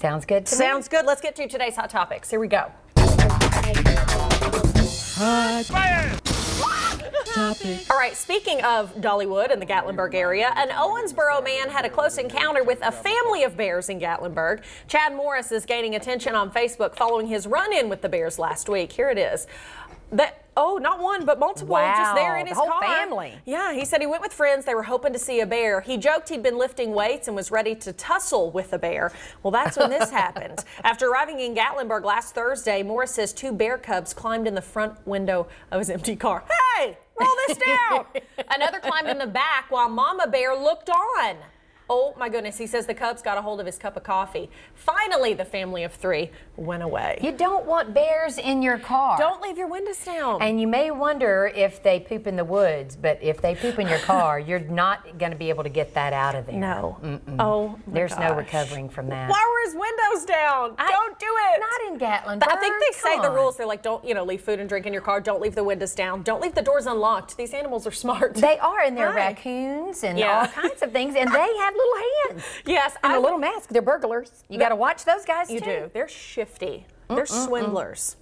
Sounds good to me. Sounds good. Let's get to today's hot topics. Here we go. All right, speaking of Dollywood and the Gatlinburg area, an Owensboro man had a close encounter with a family of bears in Gatlinburg. Chad Morris is gaining attention on Facebook following his run-in with the bears last week. Here it is. Not one, but multiple, just there in his the whole car. family. Yeah, he said he went with friends. They were hoping to see a bear. He joked he'd been lifting weights and was ready to tussle with a bear. Well, that's when this happened. After arriving in Gatlinburg last Thursday, Morris says 2 bear cubs climbed in the front window of his empty car. Hey, roll this down. Another climbed in the back while Mama Bear looked on. Oh my goodness, he says the cubs got a hold of his cup of coffee. Finally, the family of 3 went away. You don't want bears in your car. Don't leave your windows down. And you may wonder if they poop in the woods, but if they poop in your car, you're not going to be able to get that out of there. No. Mm-mm. Oh, there's no recovering from that. Why were his windows down? Don't do it. Not in Gatlinburg. I think they say the rules. They're like, don't leave food and drink in your car. Don't leave the windows down. Don't leave the doors unlocked. These animals are smart. They are, and they're raccoons and all kinds of things, and they have little hands. Yes, and a little mask. They're burglars. You got to watch those guys too. You do. They're shifty. They're swindlers.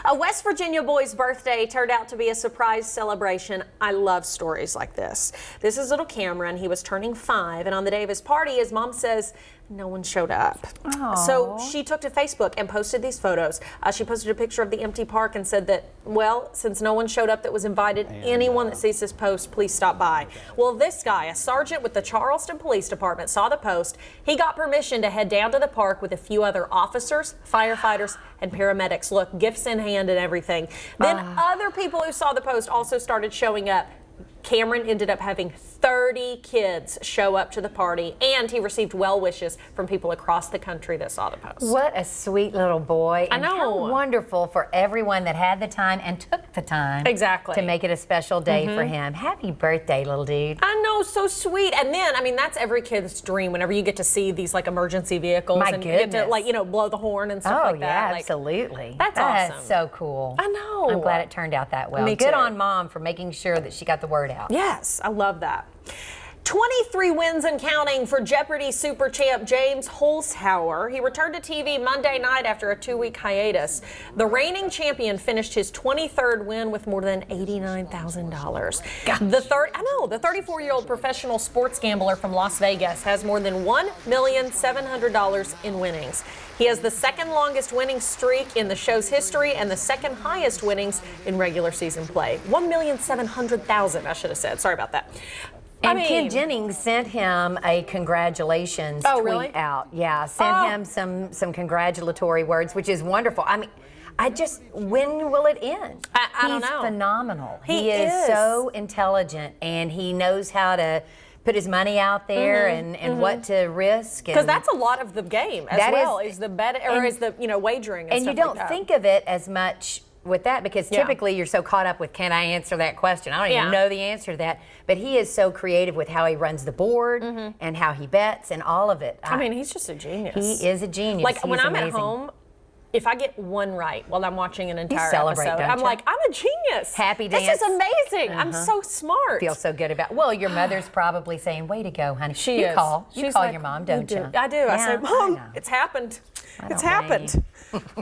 A West Virginia boy's birthday turned out to be a surprise celebration. I love stories like this. This is little Cameron. He was turning 5, and on the day of his party, his mom says no one showed up. Aww. So she took to Facebook and posted these photos. She posted a picture of the empty park and said that, well, since no one showed up that was invited, anyone that sees this post, please stop by. Well, this guy, a sergeant with the Charleston Police Department, saw the post. He got permission to head down to the park with a few other officers, firefighters, and paramedics. Look, gifts in hand and everything. Then other people who saw the post also started showing up. Cameron ended up having 30 kids show up to the party, and he received well wishes from people across the country that saw the post. What a sweet little boy. I know. And how wonderful for everyone that had the time and took the time Exactly. to make it a special day for him. Happy birthday, little dude. I know, so sweet. And then, I mean, that's every kid's dream whenever you get to see these like emergency vehicles My and goodness. you get to blow the horn and stuff like that. Yeah, Like, absolutely. that's That's awesome. so cool. I know. I'm glad it turned out that well. Me Good too. on Mom for making sure that she got the word out. Yes, I love that. 23 wins and counting for Jeopardy super champ James Holzhauer. He returned to TV Monday night after a 2-week hiatus. The reigning champion finished his 23rd win with more than $89,000. The 34-year-old professional sports gambler from Las Vegas has more than $1,700,000 in winnings. He has the second longest winning streak in the show's history and the second highest winnings in regular season play. $1,700,000, I should have said. Sorry about that. And Ken Jennings sent him a congratulations tweet out. Yeah, sent him some congratulatory words, which is wonderful. I mean, when will it end? I don't know. He's phenomenal. He is is so intelligent, and he knows how to put his money out there and what to risk. Because that's a lot of the game as well, is the bet or is the wagering and you stuff don't like that. think of it as much with that because typically you're so caught up with, can I answer that question? I don't even know the answer to that. But he is so creative with how he runs the board and how he bets and all of it. I mean, he's just a genius. He is a genius. Like when He's I'm amazing. at home, if I get one right while I'm watching an entire celebrate, episode, don't I'm you? like, I'm a genius. Happy dance. This is amazing. I'm so smart. Feel so good about. Well, your mother's probably saying, "Way to go, honey." She you is. call. You She's call like, your mom, don't you? I do. I say, Yeah, Mom, I know. it's happened. It's don't blame happened.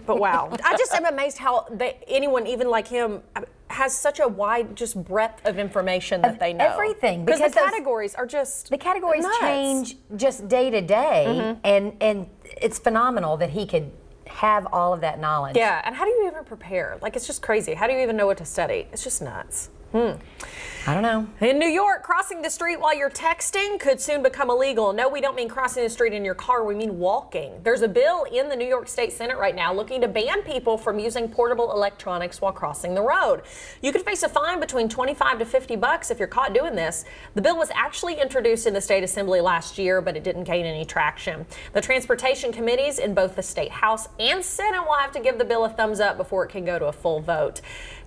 But wow, I just am amazed how anyone, even like him, has such a wide just breadth of information that they know. Everything, because the because those- categories are just The categories nuts. change just day to day, and it's phenomenal that he could have all of that knowledge. Yeah, and how do you even prepare? Like, it's just crazy. How do you even know what to study? It's just nuts. I don't know. In New York, crossing the street while you're texting could soon become illegal. No, we don't mean crossing the street in your car. We mean walking. There's a bill in the New York State Senate right now looking to ban people from using portable electronics while crossing the road. You could face a fine between $25 to $50 if you're caught doing this. The bill was actually introduced in the state assembly last year, but it didn't gain any traction. The transportation committees in both the state House and Senate will have to give the bill a thumbs up before it can go to a full vote.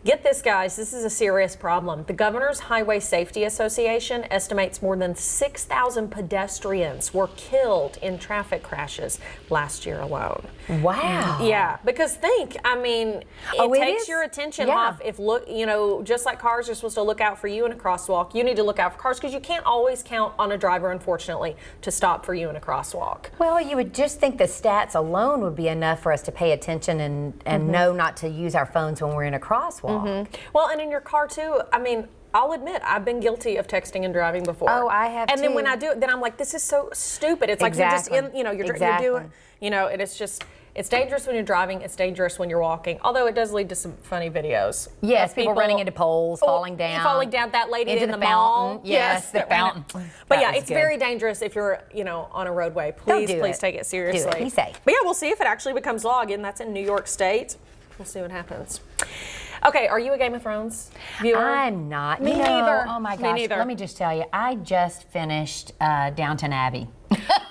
Get this, guys. This is a serious problem. problem. The Governor's Highway Safety Association estimates more than 6,000 pedestrians were killed in traffic crashes last year alone. Wow. Yeah, because it takes your attention off. If just like cars are supposed to look out for you in a crosswalk, you need to look out for cars because you can't always count on a driver, unfortunately, to stop for you in a crosswalk. Well, you would just think the stats alone would be enough for us to pay attention and know not to use our phones when we're in a crosswalk. Well, and in your car too, I'll admit, I've been guilty of texting and driving before. Oh, I have and too. then when I do it, then I'm like, this is so stupid. It's like you're just in, you're doing, and it's dangerous when you're driving. It's dangerous when you're walking. Although it does lead to some funny videos. Yes, people running into poles, falling down. Falling down. That lady into in the mall. fountain. Yes, the fountain. But yeah, it's very dangerous if you're, on a roadway. Please take it seriously. Do it. Be safe. But yeah, we'll see if it actually becomes law. Again, that's in New York State. We'll see what happens. Okay, are you a Game of Thrones viewer? I'm not. Me neither. Oh my gosh. Me neither. Let me just tell you, I just finished Downton Abbey.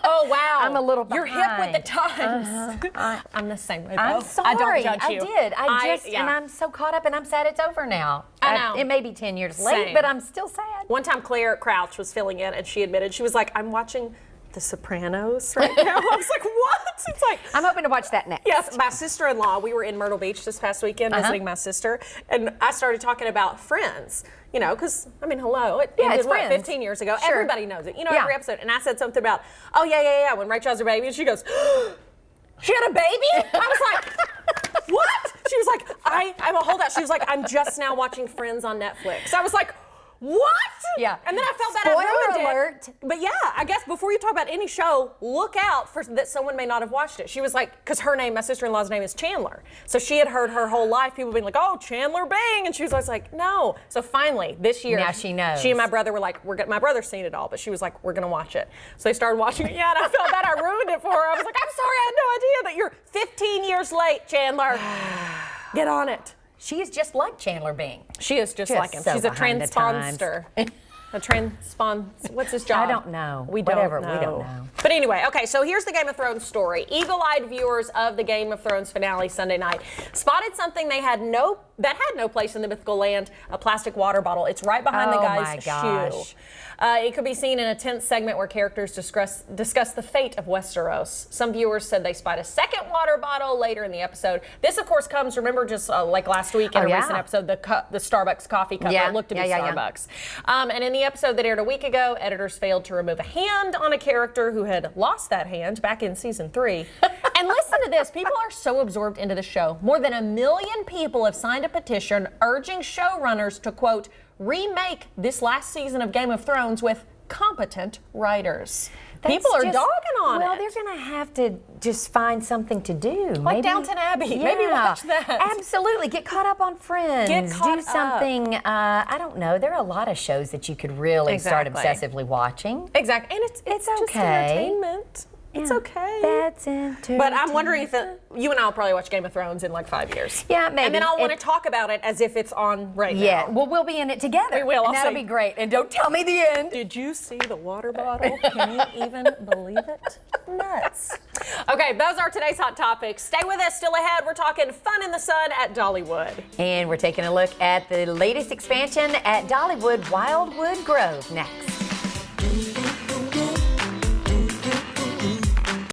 Oh wow. I'm a little behind. You're hip with the times. I'm the same way though. I'm sorry. I don't judge you. I did. And I'm so caught up and I'm sad it's over now. I know. It may be 10 years late, but I'm still sad. One time Claire Crouch was filling in and she admitted, she was like, I'm watching The Sopranos right now. I was like, what? It's like, I'm hoping to watch that next. Yes, my sister-in-law, we were in Myrtle Beach this past weekend visiting my sister, and I started talking about Friends, because, hello, it ended, Friends. 15 years ago. Sure. Everybody knows it, every episode. And I said something about, oh, yeah, when Rachel has her baby, and she goes, she had a baby? I was like, what? She was like, I'm a holdout. She was like, I'm just now watching Friends on Netflix. I was like, what? Yeah. And then I felt bad. Spoiler alert. But yeah, I guess before you talk about any show, look out for that someone may not have watched it. She was like, because my sister-in-law's name is Chandler. So she had heard her whole life people being like, oh, Chandler Bing. And she was always like, no. So finally, this year. Now she knows. She and my brother were like, my brother's seen it all, but she was like, we're going to watch it. So they started watching it. Yeah, and I felt bad I ruined it for her. I was like, I'm sorry, I had no idea that you're 15 years late, Chandler. Get on it. She is just like Chandler Bing. She is just like him. So She's a behind the times. transponster. What's his job? I don't know. We don't know. We don't know. But anyway, okay, so here's the Game of Thrones story. Eagle-eyed viewers of the Game of Thrones finale Sunday night spotted something that had no place in the mythical land, a plastic water bottle. It's right behind the guy's shoe. It could be seen in a tense segment where characters discuss the fate of Westeros. Some viewers said they spied a second water bottle later in the episode. This, of course, comes, remember, just like last week in a recent episode, the Starbucks coffee cup that looked to be Starbucks. And in the episode that aired a week ago, editors failed to remove a hand on a character who had lost that hand back in season 3. And listen to this. People are so absorbed into the show. More than 1 million people have signed a petition urging showrunners to, quote, remake this last season of Game of Thrones with competent writers. People are dogging on it. Well, they're going to have to just find something to do. Like Downton Abbey. Yeah. Maybe watch that. Absolutely. Get caught up on Friends. Do something, I don't know. There are a lot of shows that you could really start obsessively watching. Exactly. And it's okay. just entertainment. It's okay. That's entertainment. But I'm wondering if you and I will probably watch Game of Thrones in like 5 years. Yeah, maybe. And then I'll want to talk about it as if it's on right now. Yeah, well, we'll be in it together. We will. And that'll be great. And don't tell me the end. Did you see the water bottle? Can you even believe it? Nuts. Okay, those are today's hot topics. Stay with us. Still ahead, we're talking fun in the sun at Dollywood. And we're taking a look at the latest expansion at Dollywood Wildwood Grove next.